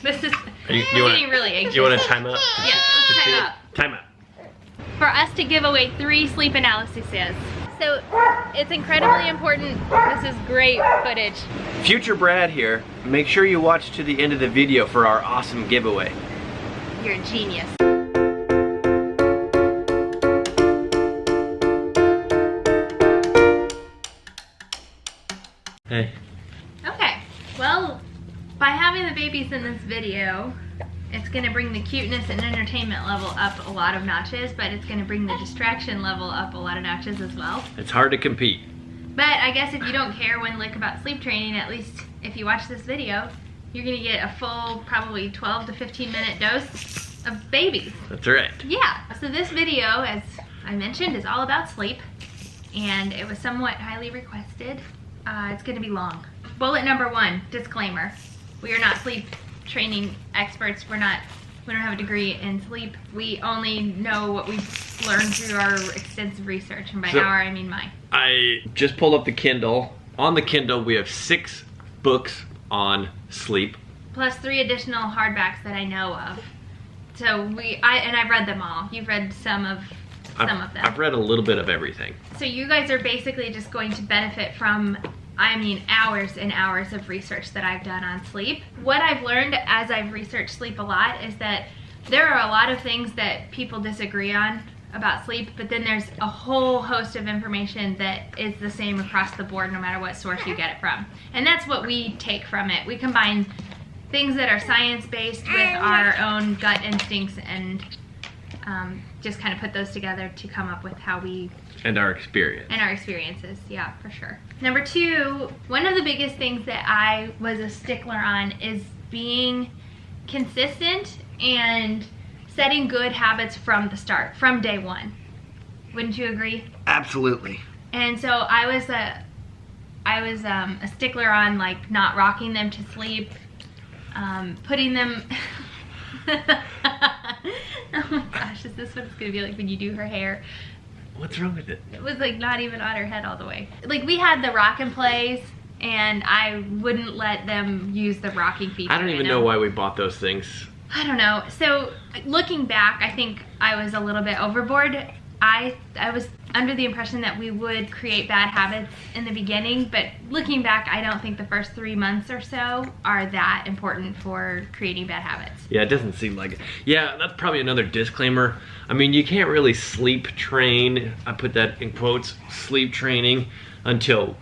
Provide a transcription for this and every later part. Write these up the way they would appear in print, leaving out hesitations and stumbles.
This is you getting really anxious. You want to time out? Yeah, let's time out. Time out. For us to give away 3 sleep analyses. So it's incredibly important. This is great footage. Future Brad here. Make sure you watch to the end of the video for our awesome giveaway. You're a genius. Hey. Okay, well, by having the babies in this video, it's gonna bring the cuteness and entertainment level up a lot of notches, but it's gonna bring the distraction level up a lot of notches as well. It's hard to compete. But I guess if you don't care one lick about sleep training, at least if you watch this video, you're gonna get a full, probably 12 to 15 minute dose of babies. That's right. Yeah, so this video, as I mentioned, is all about sleep, and it was somewhat highly requested. It's gonna be long. Bullet number 1, disclaimer. We are not sleep training experts. We don't have a degree in sleep. We only know what we've learned through our extensive research, and by our, I mean mine. I just pulled up the Kindle. On the Kindle, we have 6 books on sleep. Plus 3 additional hardbacks that I know of. So I've read them all. You've read some of them. I've read a little bit of everything. So you guys are basically just going to benefit from, I mean, hours and hours of research that I've done on sleep. What I've learned as I've researched sleep a lot is that there are a lot of things that people disagree on about sleep, but then there's a whole host of information that is the same across the board no matter what source you get it from. And that's what we take from it. We combine things that are science-based with our own gut instincts and just kind of put those together to come up with how we... And our experience. And our experiences, yeah, for sure. Number 2, one of the biggest things that I was a stickler on is being consistent and setting good habits from the start, from day 1. Wouldn't you agree? Absolutely. And so I was a stickler on like not rocking them to sleep, putting them... Oh my gosh, is this what it's gonna be like when you do her hair? What's wrong with it? It was like not even on her head all the way. Like we had the rock and plays, and I wouldn't let them use the rocking feature. I don't even know why we bought those things. I don't know. So looking back, I think I was a little bit overboard. I was under the impression that we would create bad habits in the beginning, but looking back, I don't think the first 3 months or so are that important for creating bad habits. Yeah, it doesn't seem like it. Yeah, that's probably another disclaimer. I mean, you can't really sleep train, I put that in quotes, sleep training, until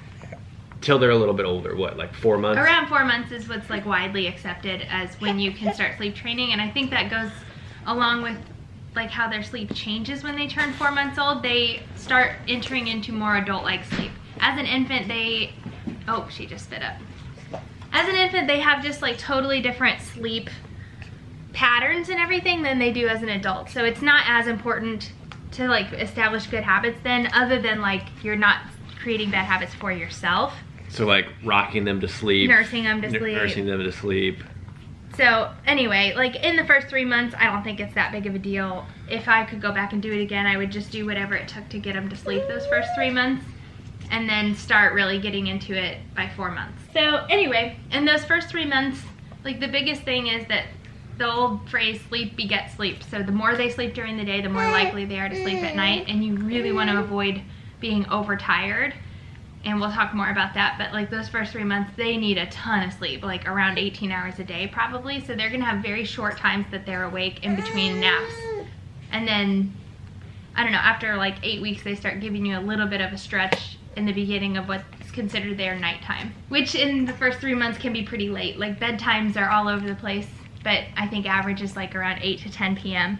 they're a little bit older. What, like 4 months? Around 4 months is what's like widely accepted as when you can start sleep training, and I think that goes along with like how their sleep changes when they turn 4 months old. They start entering into more adult-like sleep. As an infant, oh, she just spit up. As an infant, they have just like totally different sleep patterns and everything than they do as an adult. So it's not as important to like establish good habits then, other than like you're not creating bad habits for yourself. So like rocking them to sleep. Nursing them to sleep. Nursing them to sleep. So anyway, like in the first 3 months, I don't think it's that big of a deal. If I could go back and do it again, I would just do whatever it took to get them to sleep those first 3 months, and then start really getting into it by 4 months. So anyway, in those first 3 months, like the biggest thing is that the old phrase, sleep begets sleep. So the more they sleep during the day, the more likely they are to sleep at night, and you really want to avoid being overtired. And we'll talk more about that, but like those first 3 months, they need a ton of sleep, like around 18 hours a day probably. So they're gonna have very short times that they're awake in between naps. And then, I don't know, after like 8 weeks, they start giving you a little bit of a stretch in the beginning of what's considered their nighttime, which in the first 3 months can be pretty late. Like bedtimes are all over the place, but I think average is like around 8 to 10 p.m.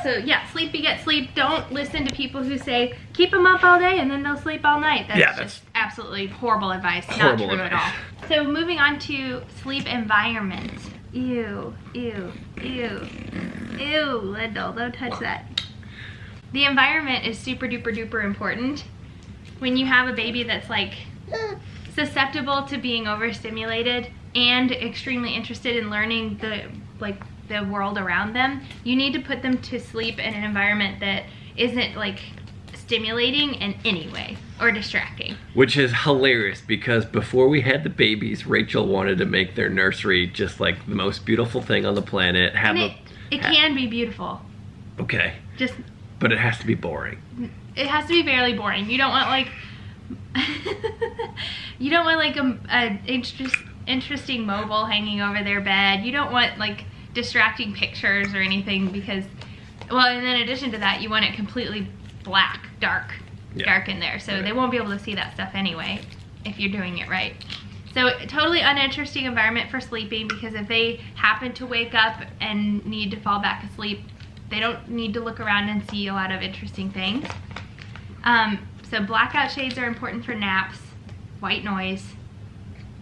So yeah, sleep begets sleep. Don't listen to people who say, keep them up all day and then they'll sleep all night. That's just absolutely horrible advice. Not true at all. So moving on to sleep environment. Ew, ew, ew, ew, Lyndall, don't touch that. The environment is super duper duper important. When you have a baby that's like susceptible to being overstimulated and extremely interested in learning the world around them, you need to put them to sleep in an environment that isn't like stimulating in any way or distracting. Which is hilarious because before we had the babies, Rachel wanted to make their nursery just like the most beautiful thing on the planet. It can be beautiful. Okay. Just. But it has to be boring. It has to be fairly boring. You don't want like. You don't want like a interesting mobile hanging over their bed. You don't want like distracting pictures or anything because, well, and in addition to that, you want it completely black, dark in there. So they won't be able to see that stuff anyway if you're doing it right. So totally uninteresting environment for sleeping because if they happen to wake up and need to fall back asleep, they don't need to look around and see a lot of interesting things. So blackout shades are important for naps, white noise,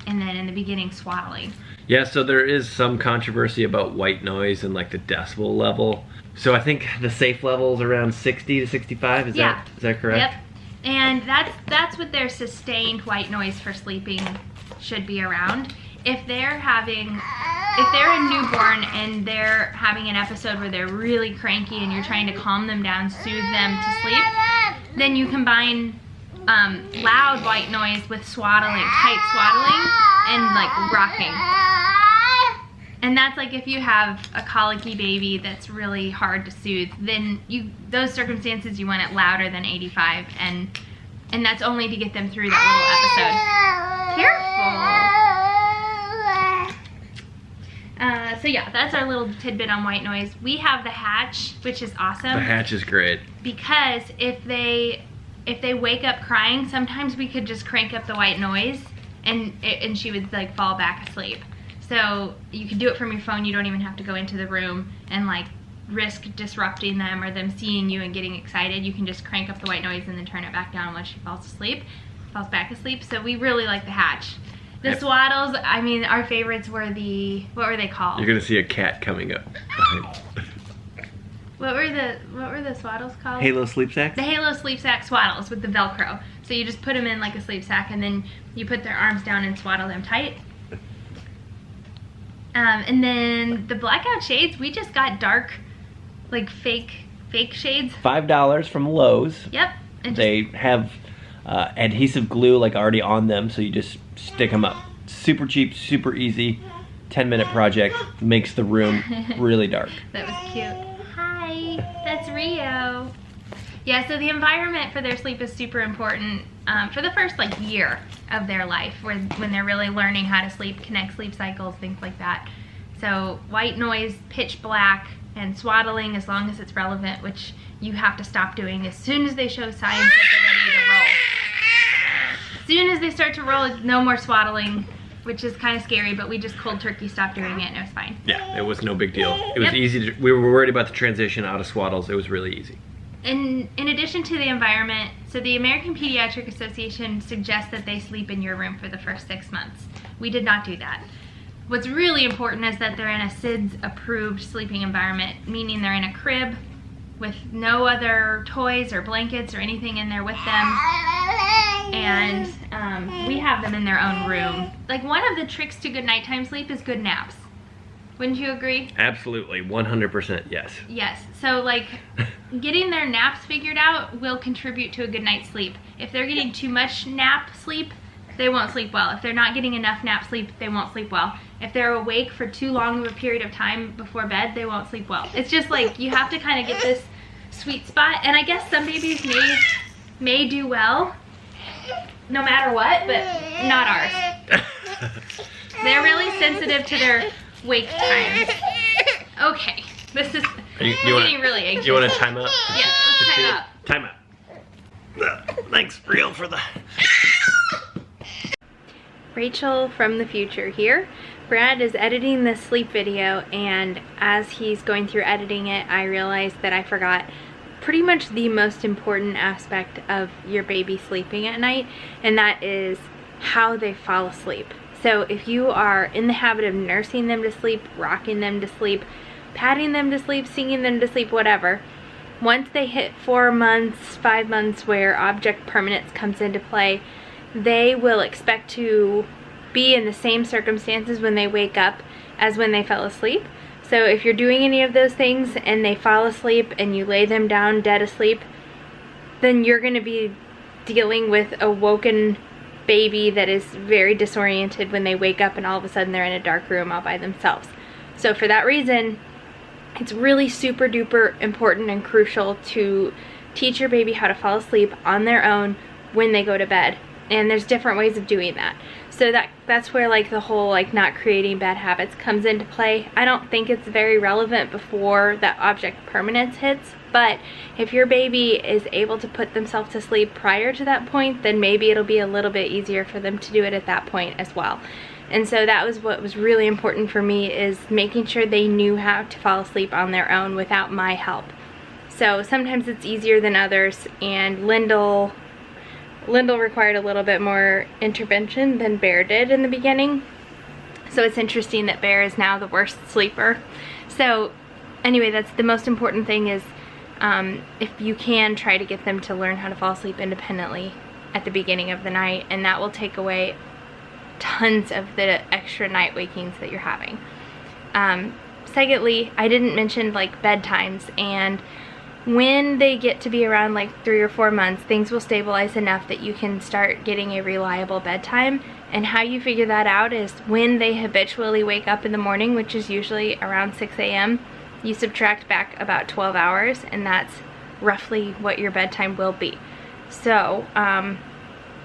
and then in the beginning, swaddling. Yeah, so there is some controversy about white noise and like the decibel level. So I think the safe level is around 60 to 65, is that correct? Yep, and that's what their sustained white noise for sleeping should be around. If they're a newborn and they're having an episode where they're really cranky and you're trying to calm them down, soothe them to sleep, then you combine loud white noise with swaddling, tight swaddling, and like rocking. And that's like if you have a colicky baby that's really hard to soothe, then those circumstances you want it louder than 85, and that's only to get them through that little episode. Careful. So yeah, that's our little tidbit on white noise. We have the hatch, which is awesome. The hatch is great. Because if they wake up crying, sometimes we could just crank up the white noise and she would like fall back asleep. So you can do it from your phone. You don't even have to go into the room and like risk disrupting them or them seeing you and getting excited. You can just crank up the white noise and then turn it back down once she falls back asleep. So we really like the hatch. The swaddles, I mean, our favorites were what were they called? You're gonna see a cat coming up. What were the swaddles called? Halo sleep sacks? The Halo sleep sack swaddles with the Velcro. So you just put them in like a sleep sack and then you put their arms down and swaddle them tight. And then the blackout shades, we just got dark, like fake shades. $5 from Lowe's. Yep. They have adhesive glue like already on them, so you just stick them up. Super cheap, super easy, 10-minute project, makes the room really dark. That was cute. Hi, that's Rio. Yeah, so the environment for their sleep is super important for the first like year of their life when they're really learning how to sleep, connect sleep cycles, things like that. So white noise, pitch black, and swaddling as long as it's relevant, which you have to stop doing as soon as they show signs that they're ready to roll. As soon as they start to roll, no more swaddling, which is kind of scary, but we just cold turkey stopped doing it and it was fine. Yeah, it was no big deal. It was easy. We were worried about the transition out of swaddles. It was really easy. In addition to the environment, so the American Pediatric Association suggests that they sleep in your room for the first 6 months. We did not do that. What's really important is that they're in a SIDS approved sleeping environment, meaning they're in a crib with no other toys or blankets or anything in there with them. And we have them in their own room. Like, one of the tricks to good nighttime sleep is good naps. Wouldn't you agree? Absolutely, 100% yes. Yes, so like getting their naps figured out will contribute to a good night's sleep. If they're getting too much nap sleep, they won't sleep well. If they're not getting enough nap sleep, they won't sleep well. If they're awake for too long of a period of time before bed, they won't sleep well. It's just like you have to kind of get this sweet spot, and I guess some babies may do well no matter what, but not ours. They're really sensitive to their wake times. Okay, this is getting really anxious. You want to time out? Yeah, let's time out. Time out. Thanks, Real, for the... Rachel from the future here. Brad is editing this sleep video, and as he's going through editing it, I realized that I forgot pretty much the most important aspect of your baby sleeping at night, and that is how they fall asleep. So if you are in the habit of nursing them to sleep, rocking them to sleep, patting them to sleep, singing them to sleep, whatever, once they hit 4 months, 5 months where object permanence comes into play, they will expect to be in the same circumstances when they wake up as when they fell asleep. So if you're doing any of those things and they fall asleep and you lay them down dead asleep, then you're gonna be dealing with a woken baby that is very disoriented when they wake up and all of a sudden they're in a dark room all by themselves. So for that reason, it's really super duper important and crucial to teach your baby how to fall asleep on their own when they go to bed. And there's different ways of doing that. So that's where like the whole like not creating bad habits comes into play. I don't think it's very relevant before that object permanence hits, but if your baby is able to put themselves to sleep prior to that point, then maybe it'll be a little bit easier for them to do it at that point as well. And so that was what was really important for me, is making sure they knew how to fall asleep on their own without my help. So sometimes it's easier than others, and Lyndall required a little bit more intervention than Bear did in the beginning. So it's interesting that Bear is now the worst sleeper. So anyway, that's the most important thing, is if you can, try to get them to learn how to fall asleep independently at the beginning of the night, and that will take away tons of the extra night wakings that you're having. Secondly, I didn't mention like bedtimes, and when they get to be around like 3 or 4 months, things will stabilize enough that you can start getting a reliable bedtime. And how you figure that out is when they habitually wake up in the morning, which is usually around 6 a.m., you subtract back about 12 hours, and that's roughly what your bedtime will be. So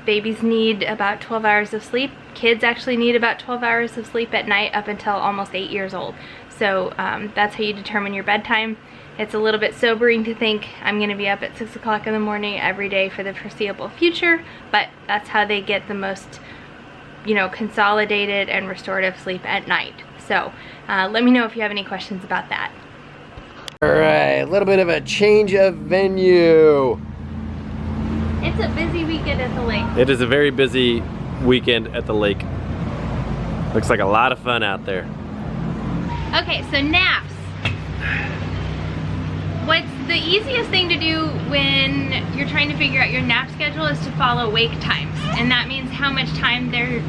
babies need about 12 hours of sleep. Kids actually need about 12 hours of sleep at night up until almost 8 years old. So that's how you determine your bedtime. It's a little bit sobering to think I'm going to be up at 6 o'clock in the morning every day for the foreseeable future, but that's how they get the most, you know, consolidated and restorative sleep at night. So let me know if you have any questions about that. All right, a little bit of a change of venue. It's a busy weekend at the lake. It is a very busy weekend at the lake. Looks like a lot of fun out there. Okay, so naps. What's the easiest thing to do when you're trying to figure out your nap schedule is to follow wake times. And that means how much time they're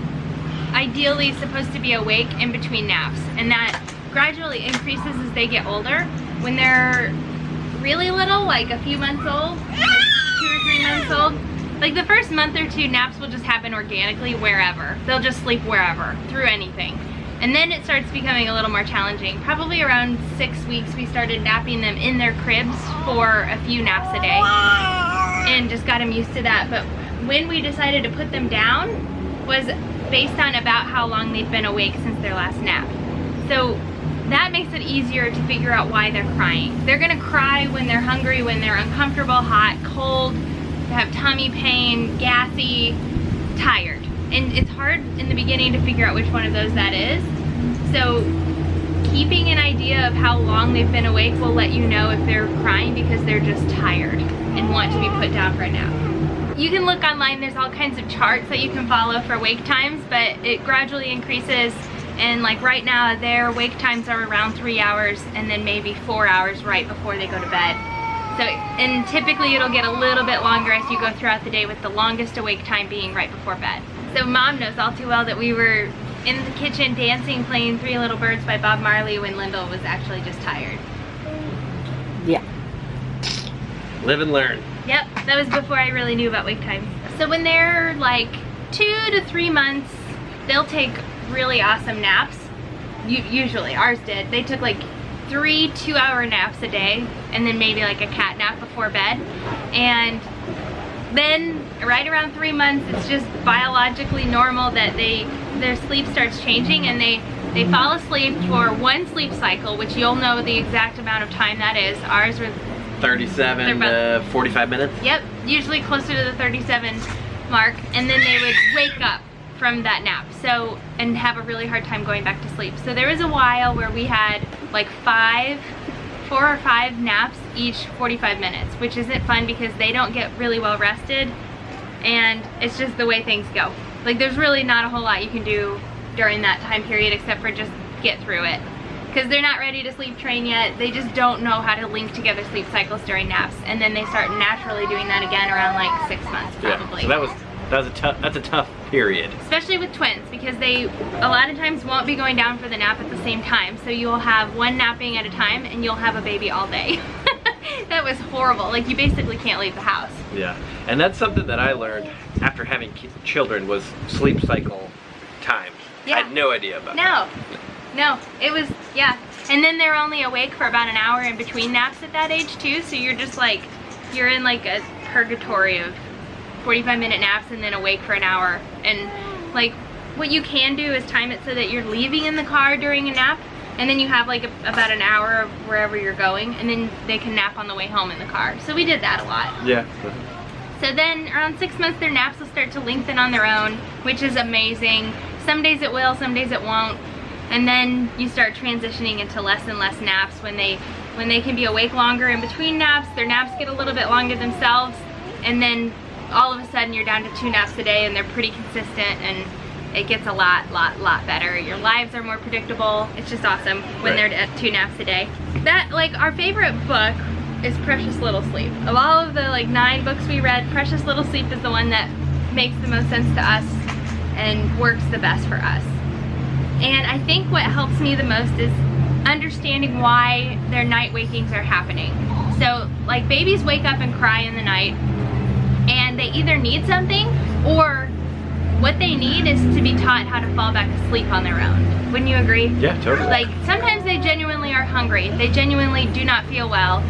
ideally supposed to be awake in between naps. And that gradually increases as they get older. When they're really little, like a few months old, 2 or 3 months old, like the first month or two, naps will just happen organically wherever. They'll just sleep wherever, through anything. And then it starts becoming a little more challenging. Probably around 6 weeks, we started napping them in their cribs for a few naps a day and just got them used to that. But when we decided to put them down was based on about how long they've been awake since their last nap. So that makes it easier to figure out why they're crying. They're gonna cry when they're hungry, when they're uncomfortable, hot, cold, they have tummy pain, gassy, tired. And it's hard in the beginning to figure out which one of those that is. So keeping an idea of how long they've been awake will let you know if they're crying because they're just tired and want to be put down for a nap. You can look online, there's all kinds of charts that you can follow for wake times, but it gradually increases. And like right now, their wake times are around 3 hours and then maybe 4 hours right before they go to bed. So, and typically it'll get a little bit longer as you go throughout the day, with the longest awake time being right before bed. So Mom knows all too well that we were in the kitchen dancing, playing 3 Little Birds by Bob Marley when Lyndall was actually just tired. Yeah. Live and learn. Yep, that was before I really knew about wake times. So when they're like 2 to 3 months, they'll take really awesome naps. Usually, ours did. They took like 3 2-hour naps a day, and then maybe like a cat nap before bed. And then right around 3 months, it's just biologically normal that their sleep starts changing, and they fall asleep for one sleep cycle, which you'll know the exact amount of time that is. Ours was 37 to 45 minutes. Yep, usually closer to the 37 mark, and then they would wake up from that nap, so, and have a really hard time going back to sleep. So there was a while where we had like 4 or 5 naps each 45 minutes, which isn't fun because they don't get really well rested, and it's just the way things go. Like there's really not a whole lot you can do during that time period except for just get through it, because they're not ready to sleep train yet. They just don't know how to link together sleep cycles during naps, and then they start naturally doing that again around like 6 months probably. Yeah, so that's a tough period. Especially with twins, because they a lot of times won't be going down for the nap at the same time. So you'll have one napping at a time and you'll have a baby all day. That that was horrible. Like, you basically can't leave the house. Yeah, and that's something that I learned after having children was sleep cycle times. Yeah. I had no idea about that. No, it was, yeah. And then they're only awake for about an hour in between naps at that age too, so you're just like, you're in like a purgatory of 45-minute naps and then awake for an hour. And like, what you can do is time it so that you're leaving in the car during a nap, and then you have like about an hour of wherever you're going, and then they can nap on the way home in the car. So we did that a lot. Yeah. So then around 6 months, their naps will start to lengthen on their own, which is amazing. Some days it will, some days it won't. And then you start transitioning into less and less naps when they can be awake longer in between naps. Their naps get a little bit longer themselves, and then all of a sudden you're down to 2 naps a day, and they're pretty consistent, and it gets a lot better. Your lives are more predictable. It's just awesome when they're at 2 naps a day. That, like, our favorite book is Precious Little Sleep. Of all of the like 9 books we read, Precious Little Sleep is the one that makes the most sense to us and works the best for us. And I think what helps me the most is understanding why their night wakings are happening. So like, babies wake up and cry in the night, and they either need something, or what they need is to be taught how to fall back asleep on their own. Wouldn't you agree? Yeah, totally. Like, sometimes they genuinely are hungry. They genuinely do not feel well.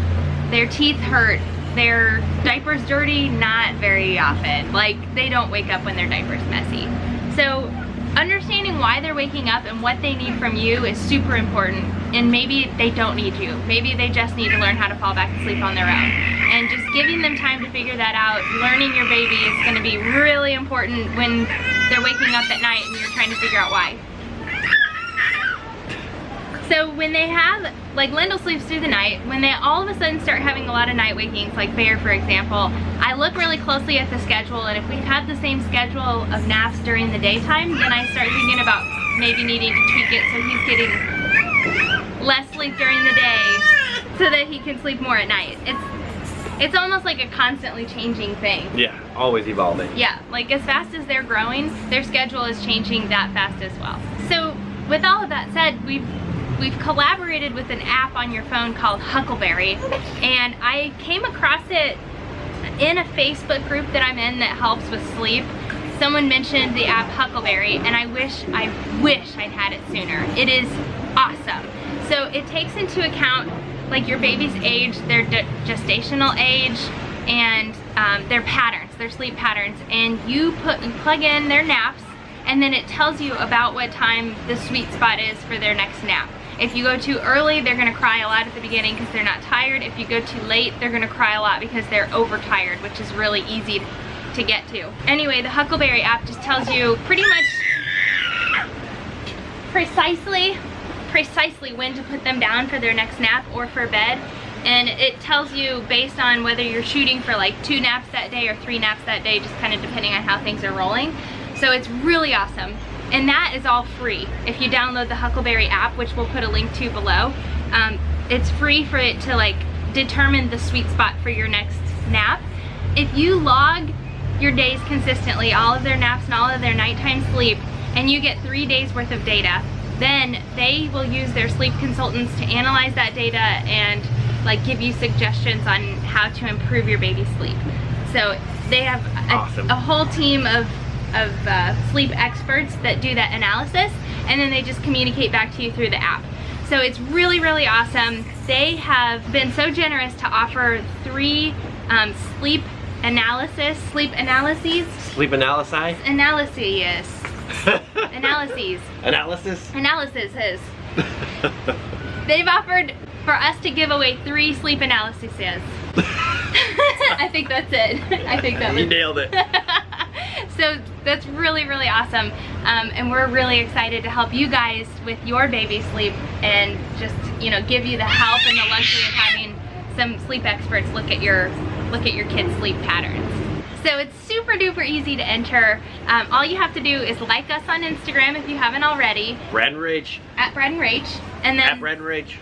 Their teeth hurt. Their diaper's dirty, not very often. Like, they don't wake up when their diaper's messy. So understanding why they're waking up and what they need from you is super important. And maybe they don't need you. Maybe they just need to learn how to fall back asleep on their own. And just giving them time to figure that out, learning your baby, is gonna be really important when they're waking up at night and you're trying to figure out why. So when they have, like, Lendl sleeps through the night, when they all of a sudden start having a lot of night wakings, like Bear for example, I look really closely at the schedule, and if we have the same schedule of naps during the daytime, then I start thinking about maybe needing to tweak it so he's getting less sleep during the day so that he can sleep more at night. It's almost like a constantly changing thing. Yeah, always evolving. Yeah, like as fast as they're growing, their schedule is changing that fast as well. So with all of that said, we've collaborated with an app on your phone called Huckleberry, and I came across it in a Facebook group that I'm in that helps with sleep. Someone mentioned the app Huckleberry, and I wish I'd had it sooner. It is awesome. So it takes into account like your baby's age, their gestational age, and their patterns, their sleep patterns, and you plug in their naps, and then it tells you about what time the sweet spot is for their next nap. If you go too early, they're gonna cry a lot at the beginning because they're not tired. If you go too late, they're gonna cry a lot because they're overtired, which is really easy to get to. Anyway, the Huckleberry app just tells you pretty much precisely when to put them down for their next nap or for bed. And it tells you based on whether you're shooting for like 2 naps that day or 3 naps that day, just kind of depending on how things are rolling. So it's really awesome. And that is all free. If you download the Huckleberry app, which we'll put a link to below, it's free for it to like determine the sweet spot for your next nap. If you log your days consistently, all of their naps and all of their nighttime sleep, and you get 3 days worth of data, then they will use their sleep consultants to analyze that data and like give you suggestions on how to improve your baby's sleep. So they have a whole team of sleep experts that do that analysis, and then they just communicate back to you through the app. So it's really, really awesome. They have been so generous to offer 3 sleep analyses. They've offered for us to give away 3 sleep analyses. I think that's it. I think that was You nailed it. So that's really, really awesome. And we're really excited to help you guys with your baby sleep and just, you know, give you the help and the luxury of having some sleep experts look at your kids' sleep patterns. So it's super duper easy to enter. All you have to do is like us on Instagram if you haven't already. Brad and Rach. At Brad and Rach. And then at Brad and Rach.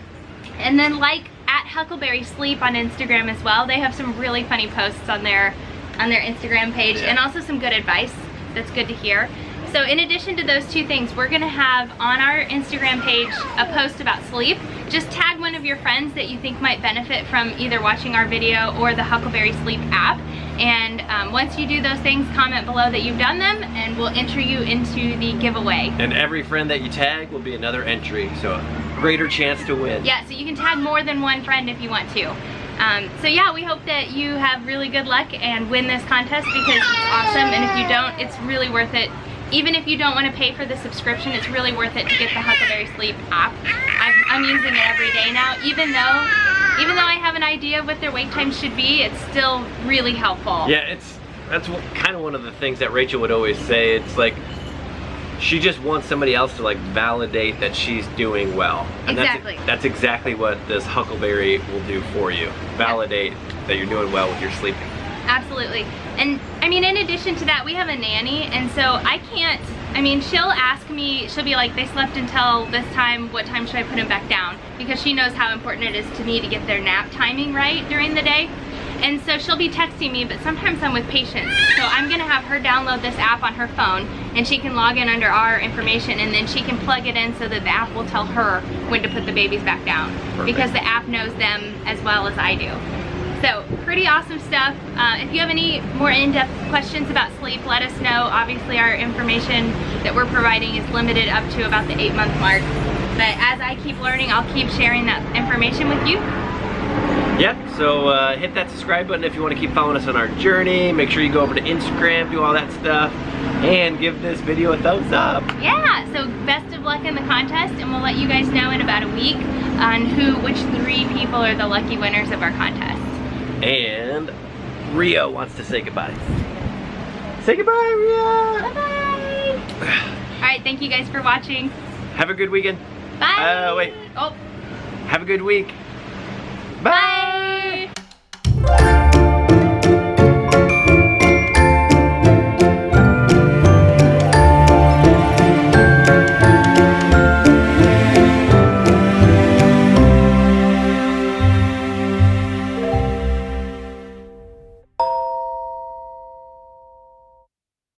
And then like at Huckleberry Sleep on Instagram as well. They have some really funny posts on their Instagram page, and also some good advice that's good to hear. So in addition to those two things, we're gonna have on our Instagram page a post about sleep. Just tag one of your friends that you think might benefit from either watching our video or the Huckleberry Sleep app. And once you do those things, comment below that you've done them and we'll enter you into the giveaway. And every friend that you tag will be another entry, so a greater chance to win. Yeah, so you can tag more than one friend if you want to. So yeah, we hope that you have really good luck and win this contest because it's awesome, and if you don't, it's really worth it. Even if you don't want to pay for the subscription, it's really worth it to get the Huckleberry Sleep app. I'm using it every day now, even though I have an idea of what their wake time should be, it's still really helpful. Yeah, that's kind of one of the things that Rachel would always say. It's like she just wants somebody else to like validate that she's doing well. And exactly. That's exactly what this Huckleberry will do for you. Validate that you're doing well with your sleeping. Absolutely. And I mean, in addition to that, we have a nanny, and so she'll ask me, she'll be like, they slept until this time, what time should I put them back down? Because she knows how important it is to me to get their nap timing right during the day. And so she'll be texting me, but sometimes I'm with patients. So I'm gonna have her download this app on her phone, and she can log in under our information, and then she can plug it in so that the app will tell her when to put the babies back down. Perfect. Because the app knows them as well as I do. So pretty awesome stuff. If you have any more in-depth questions about sleep, let us know. Obviously our information that we're providing is limited up to about the 8-month mark. But as I keep learning, I'll keep sharing that information with you. Yep, so hit that subscribe button if you want to keep following us on our journey. Make sure you go over to Instagram, do all that stuff, and give this video a thumbs up. Yeah, so best of luck in the contest, and we'll let you guys know in about a week on which 3 people are the lucky winners of our contest. And Rio wants to say goodbye. Say goodbye, Rio! Bye-bye! Alright, thank you guys for watching. Have a good weekend. Bye! Wait. Oh. Have a good week. Bye!